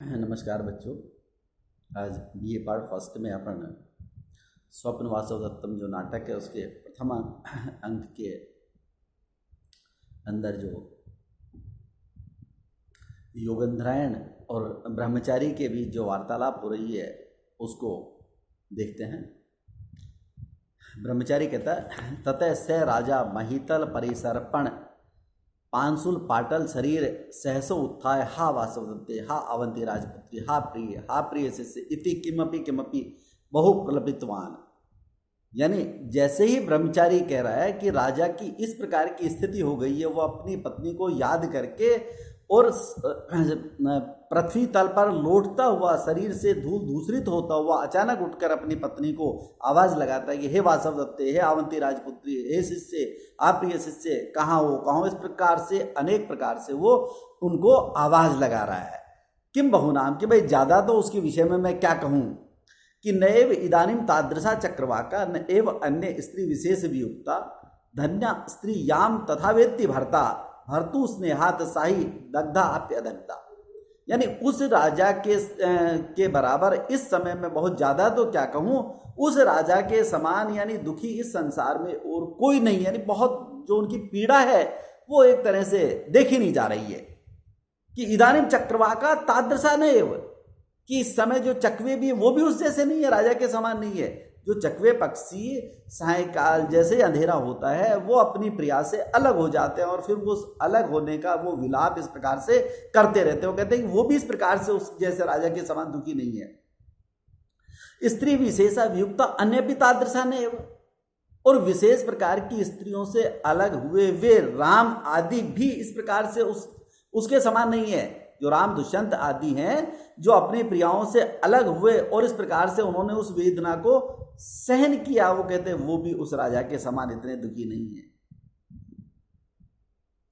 नमस्कार बच्चों। आज बीए पार्ट फर्स्ट में अपन स्वप्न वासवदत्तम जो नाटक है उसके प्रथम अंक के अंदर जो योगेंद्रायण और ब्रह्मचारी के बीच जो वार्तालाप हो रही है उसको देखते हैं। ब्रह्मचारी कहता है, ततः स राजा महितल परिसर्पण पांसुल पाटल शरीर सहसो उत्थाय हा वासवदत्ते हा अवंती राजपुत्री हा प्रिय शिष्य इति किमपि किमपि बहु प्रलपितवान। यानी जैसे ही ब्रह्मचारी कह रहा है कि राजा की इस प्रकार की स्थिति हो गई है, वो अपनी पत्नी को याद करके और पृथ्वी तल पर लौटता हुआ शरीर से धूल धूसरित होता हुआ अचानक उठकर अपनी पत्नी को आवाज लगाता है कि हे वासवदत्ते, हे अवंती राजपुत्री, हे शिष्य, आप प्रिय शिष्य, कहाँ हो। इस प्रकार से अनेक प्रकार से वो उनको आवाज लगा रहा है। किम बहुनाम, कि भाई ज्यादा तो उसके विषय में मैं क्या कहूँ कि नएव इदानीम तादृशा चक्रवाका न एव अन्य स्त्री विशेष वियुक्ता धन्या स्त्री याम तथा वेत्ति भरता भरतु स्नेहात साही दग्धा अप्यदग्धा। यानी उस राजा के बराबर इस समय में बहुत ज्यादा तो क्या कहूँ, उस राजा के समान यानी दुखी इस संसार में और कोई नहीं। यानी बहुत जो उनकी पीड़ा है वो एक तरह से देखी नहीं जा रही है कि इदानीम चक्रवाका तादृशा नहीं, कि इस समय जो चकवे भी वो भी उस जैसे नहीं है, राजा के समान नहीं है। जो चकवे पक्षी सायकाल जैसे अंधेरा होता है वो अपनी प्रिया से अलग हो जाते हैं और फिर वो अलग होने का वो विलाप इस प्रकार से करते रहते हैं। वो कहते हैं कि वो भी इस प्रकार से उस जैसे राजा के समान दुखी नहीं है। स्त्री विशेषा वियुक्ता अन्य भी तादृशा नहीं, और विशेष प्रकार की स्त्रियों से अलग हुए वे राम आदि भी इस प्रकार से उसके समान नहीं है। जो राम दुष्यंत आदि हैं जो अपनी प्रियाओं से अलग हुए और इस प्रकार से उन्होंने उस वेदना को सहन किया, वो कहते हैं वो भी उस राजा के समान इतने दुखी नहीं है।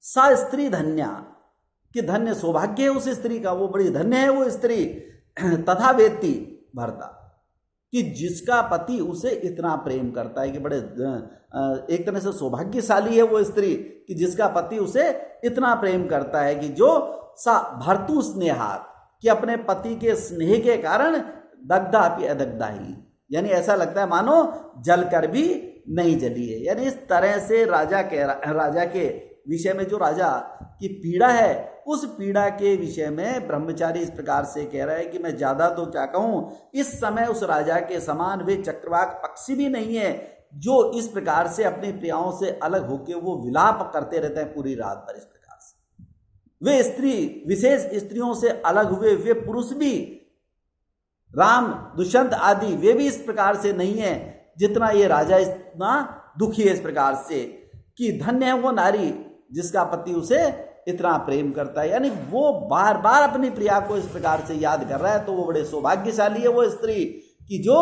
सा स्त्री धन्या, कि धन्य सौभाग्य है उस स्त्री का, वो बड़ी धन्य है वो स्त्री। तथा वेत्ति भरता, कि जिसका पति उसे इतना प्रेम करता है, कि बड़े एक तरह से सौभाग्यशाली है वो स्त्री कि जिसका पति उसे इतना प्रेम करता है कि जो सा भर्तु स्नेहात, कि अपने पति के स्नेह के कारण दग्धा अपि अदग्धा ही, यानी ऐसा लगता है मानो जलकर भी नहीं जली है। यानी इस तरह से राजा के विषय में जो राजा की पीड़ा है उस पीड़ा के विषय में ब्रह्मचारी इस प्रकार से कह रहा है कि मैं ज्यादा तो क्या कहूं, इस समय उस राजा के समान वे चक्रवाक पक्षी भी नहीं है जो इस प्रकार से अपनी प्रियाओं से अलग होकर वो विलाप करते रहते हैं पूरी रात भर। इस प्रकार से वे स्त्री विशेष स्त्रियों से अलग हुए वे पुरुष भी राम दुष्यंत आदि वे भी इस प्रकार से नहीं है जितना ये राजा इतना दुखी है इस प्रकार से, कि धन्य है वो नारी जिसका पति उसे इतना प्रेम करता है। यानी वो बार बार अपनी प्रिया को इस प्रकार से याद कर रहा है, तो वो बड़े सौभाग्यशाली है वो स्त्री कि जो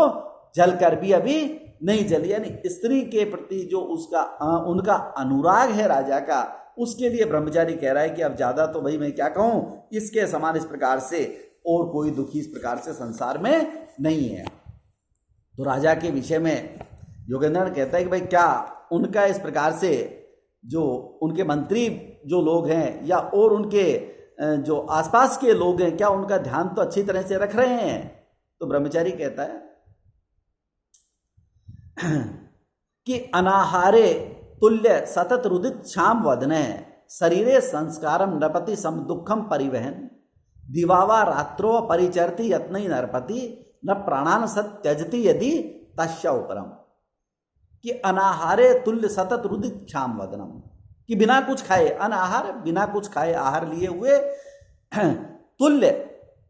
जलकर भी अभी नहीं जली। यानी स्त्री के प्रति जो उनका अनुराग है राजा का, उसके लिए ब्रह्मचारी कह रहा है कि अब ज्यादा तो भाई मैं क्या कहूं, इसके समान इस प्रकार से और कोई दुखी इस प्रकार से संसार में नहीं है। तो राजा के विषय में योगेंद्र कहता है कि भाई क्या उनका इस प्रकार से जो उनके मंत्री जो लोग हैं या और उनके जो आसपास के लोग हैं, क्या उनका ध्यान तो अच्छी तरह से रख रहे हैं। तो ब्रह्मचारी कहता है कि अनाहारे तुल्य सतत रुदित श्याम वदने शरीरे संस्कारम नपति सम दुखम परिवहन दिवावा रात्रो परिचरती यत्न नरपति न प्राणान सत त्यजती यदि तस्य उपरम, कि अनाहारे तुल्य सतत रुदित क्षाम वदनम, कि बिना कुछ खाए, अनाहार बिना कुछ खाए आहार लिए हुए तुल्य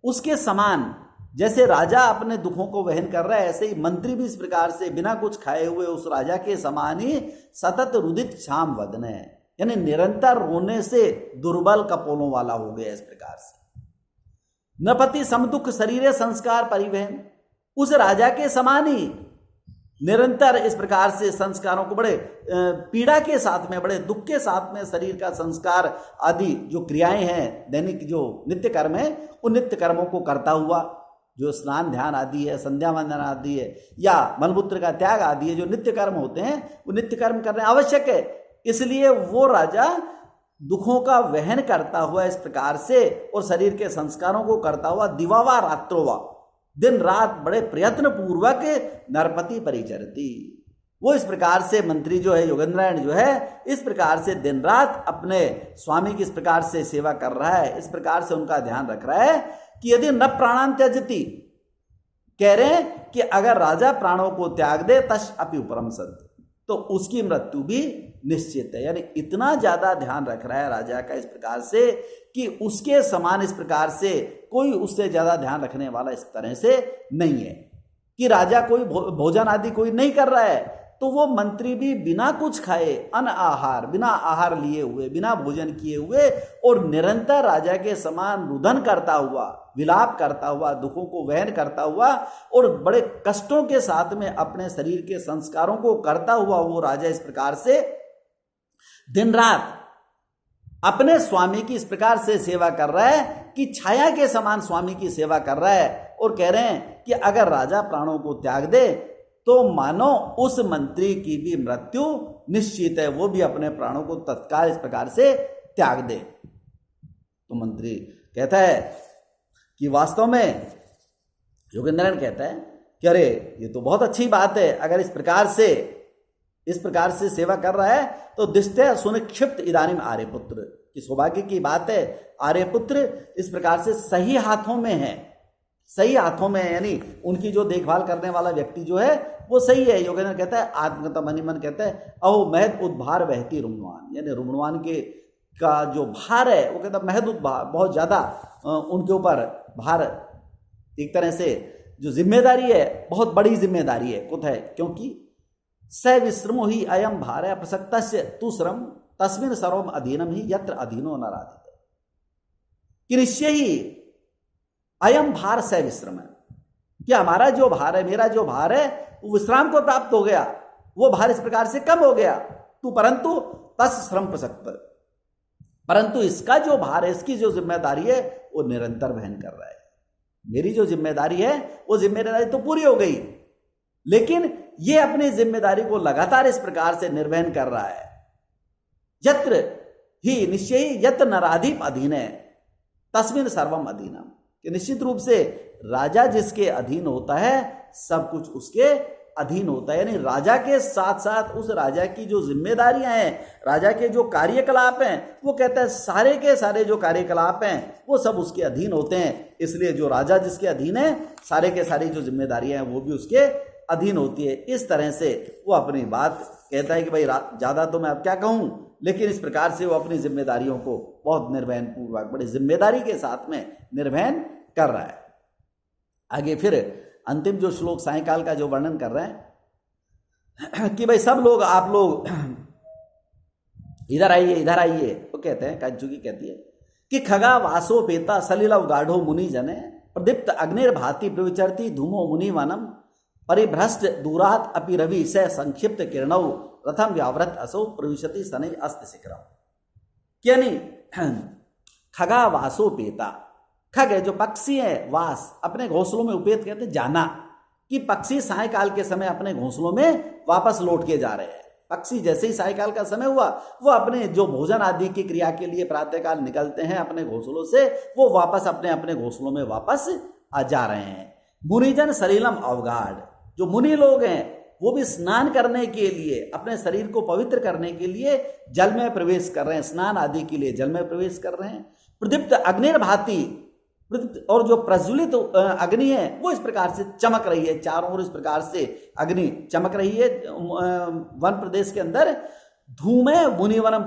उसके समान, जैसे राजा अपने दुखों को वहन कर रहा है ऐसे ही मंत्री भी इस प्रकार से बिना कुछ खाए हुए उस राजा के समान ही सतत रुदित क्षाम वदन है, यानी निरंतर रोने से दुर्बल कपोलों वाला हो गया इस प्रकार से। नपति समदुख शरीरे संस्कार परिवहन, उस राजा के समान ही निरंतर इस प्रकार से संस्कारों को बड़े पीड़ा के साथ में, बड़े दुख के साथ में शरीर का संस्कार आदि जो क्रियाएं हैं, दैनिक जो नित्य कर्म है उन नित्य कर्मों को करता हुआ, जो स्नान ध्यान आदि है, संध्या वंदन आदि है या मलमूत्र का त्याग आदि है, जो नित्य कर्म होते हैं वो नित्य कर्म करने आवश्यक है। इसलिए वो राजा दुखों का वहन करता हुआ इस प्रकार से और शरीर के संस्कारों को करता हुआ दिवावा रात्रोवा, दिन रात बड़े प्रयत्न पूर्वक नरपति परिचरती। वो इस प्रकार से मंत्री जो है योगेंद्रायण जो है इस प्रकार से दिन रात अपने स्वामी की इस प्रकार से सेवा कर रहा है, इस प्रकार से उनका ध्यान रख रहा है कि यदि न प्राणान त्यजति, कह रहे हैं कि अगर राजा प्राणों को त्याग दे तस् अपि उपरम सद, तो उसकी मृत्यु भी निश्चित है। यानी इतना ज्यादा ध्यान रख रहा है राजा का इस प्रकार से कि उसके समान इस प्रकार से कोई उससे ज्यादा ध्यान रखने वाला इस तरह से नहीं है कि राजा कोई भोजन आदि कोई नहीं कर रहा है तो वो मंत्री भी बिना कुछ खाए, अन आहार, बिना आहार लिए हुए, बिना भोजन किए हुए और निरंतर राजा के समान रुदन करता हुआ, विलाप करता हुआ, दुखों को वहन करता हुआ और बड़े कष्टों के साथ में अपने शरीर के संस्कारों को करता हुआ वो राजा इस प्रकार से दिन रात अपने स्वामी की इस प्रकार से सेवा कर रहा है कि छाया के समान स्वामी की सेवा कर रहा है। और कह रहे हैं कि अगर राजा प्राणों को त्याग दे तो मानो उस मंत्री की भी मृत्यु निश्चित है, वो भी अपने प्राणों को तत्काल इस प्रकार से त्याग दे। तो मंत्री कहता है कि वास्तव में योगेंद्रन कहता है कि अरे ये तो बहुत अच्छी बात है, अगर इस प्रकार से सेवा कर रहा है तो दिष्टे सुनिक्षिप्त इदानीम आर्यपुत्र, की सौभाग्य की बात है आर्यपुत्र इस प्रकार से सही हाथों में है, सही हाथों में है, यानी उनकी जो देखभाल करने वाला व्यक्ति जो है वो सही है। योगेंद्र कहता है आत्मगत मनिमन कहता है अहो महद उद्भार वहती रुमणवान, यानी रुमणवान के का जो भार है वो कहता है महद उद्भार, बहुत ज्यादा उनके ऊपर भार, एक तरह से जो जिम्मेदारी है बहुत बड़ी जिम्मेदारी है कुत है, क्योंकि स विश्रमो ही अयम भार है प्रसक्त तु श्रम तस्मिन सर्वम अधीनम ही यत्र अधीनो न राधित, कि निश्चय ही अयम भार स विश्रम है, कि हमारा जो भार है, मेरा जो भार है वो विश्राम को प्राप्त हो गया, वो भार इस प्रकार से कम हो गया। तू परंतु तस् श्रम प्रसक्त, परंतु इसका जो भार है, इसकी जो जिम्मेदारी है वो निरंतर वहन कर रहा है। मेरी जो जिम्मेदारी है वो जिम्मेदारी तो पूरी हो गई, लेकिन ये अपनी जिम्मेदारी को लगातार इस प्रकार से निर्वहन कर रहा है। यत्र ही निश्चय यत्र नराधिप अधीन है तस्मिन सर्वम अधीनम, कि निश्चित रूप से राजा जिसके अधीन होता है सब कुछ उसके अधीन होता है। यानी राजा के साथ साथ उस राजा की जो जिम्मेदारियां हैं, राजा के जो कार्यकलाप हैं, वो कहता है सारे के सारे जो कार्यकलाप हैं वो सब उसके अधीन होते हैं। इसलिए जो राजा जिसके अधीन है सारे के सारी जो जिम्मेदारियां हैं वो भी उसके अधीन होती है। इस तरह से वो अपनी बात कहता है कि भाई ज्यादा तो मैं अब क्या कहूं, लेकिन इस प्रकार से वो अपनी जिम्मेदारियों को बहुत निर्वहन पूर्वक, बड़ी जिम्मेदारी के साथ में निर्वहन कर रहा है। आगे फिर अंतिम जो श्लोक सायंकाल का जो वर्णन कर रहे हैं कि भाई सब लोग, आप लोग इधर आइए, इधर आइए। वो कहते हैं, कंचुकी कहती है कि खगा वासो पेता सलिलव गाढ़ो मुनि जने प्रदीप्त अग्निर्भाति प्रविचरती धूमो मुनि वनम परिभ्रष्ट दूरात अपि रवि से संक्षिप्त किरणौ रथम व्यावृत असो प्रविशति शनै अस्त शिखरम। यानी खगा वासो पेता, खग है जो पक्षी है, वास अपने घोंसलों में उपेत कहते जाना, कि पक्षी सायकाल के समय अपने घोंसलों में वापस लौट के जा रहे हैं। पक्षी जैसे ही सायकाल का समय हुआ वो अपने जो भोजन आदि की क्रिया के लिए प्रातःकाल निकलते हैं अपने घोंसलों से, वो वापस अपने अपने घोंसलों में वापस आ जा रहे हैं। मुनिजन सलीलम अवगाढ़, जो मुनि लोग हैं वो भी स्नान करने के लिए, अपने शरीर को पवित्र करने के लिए जल में प्रवेश कर रहे हैं, स्नान आदि के लिए जल में प्रवेश कर रहे हैं। प्रदीप्त अग्निर्भाति, और जो प्रज्वलित अग्नि है वो इस प्रकार से चमक रही है, चारों ओर इस प्रकार से अग्नि चमक रही है वन प्रदेश के अंदर। धूमे मुनिवनम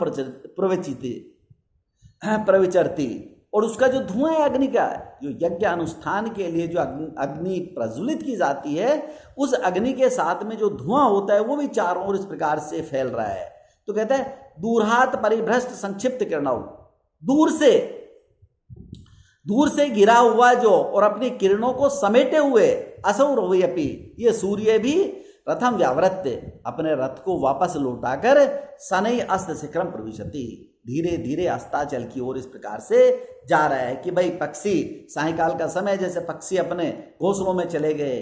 प्रविचरती, और उसका जो धुआं है अग्नि का, जो यज्ञ अनुष्ठान के लिए जो अग्नि प्रज्वलित की जाती है, उस अग्नि के साथ में जो धुआं होता है वो भी चारों ओर इस प्रकार से फैल रहा है। तो कहता है दूरहात परिभ्रष्ट संक्षिप्त किरणौ, दूर से गिरा हुआ जो और अपनी किरणों को समेटे हुए असौ रवयपि, ये सूर्य भी रथम व्यावृत, अपने रथ को वापस लौटाकर शनै अस्त शिखरम प्रविशति, धीरे धीरे अस्ताचल की ओर इस प्रकार से जा रहा है। कि भाई पक्षी सायंकाल का समय जैसे पक्षी अपने घोंसलों में चले गए,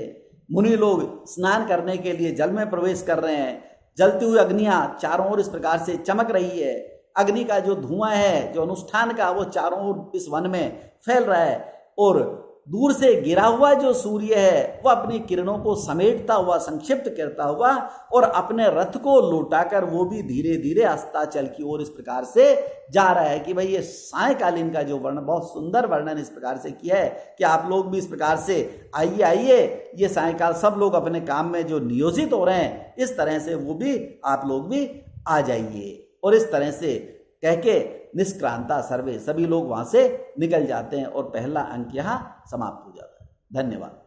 मुनि लोग स्नान करने के लिए जल में प्रवेश कर रहे हैं, जलती हुई अग्नियां चारों ओर इस प्रकार से चमक रही है, अग्नि का जो धुआं है, जो अनुष्ठान का, वो चारों ओर इस वन में फैल रहा है और दूर से गिरा हुआ जो सूर्य है वह अपनी किरणों को समेटता हुआ, संक्षिप्त करता हुआ और अपने रथ को लौटाकर वो भी धीरे धीरे अस्ताचल की ओर इस प्रकार से जा रहा है कि भाई ये सायकालीन का जो वर्णन, बहुत सुंदर वर्णन इस प्रकार से किया है कि आप लोग भी इस प्रकार से आइए आइए, ये सायकाल सब लोग अपने काम में जो नियोजित हो रहे हैं इस तरह से वो भी आप लोग भी आ जाइए। और इस तरह से कह के निष्क्रांता सर्वे, सभी लोग वहां से निकल जाते हैं और पहला अंक यहाँ समाप्त हो जाता है। धन्यवाद।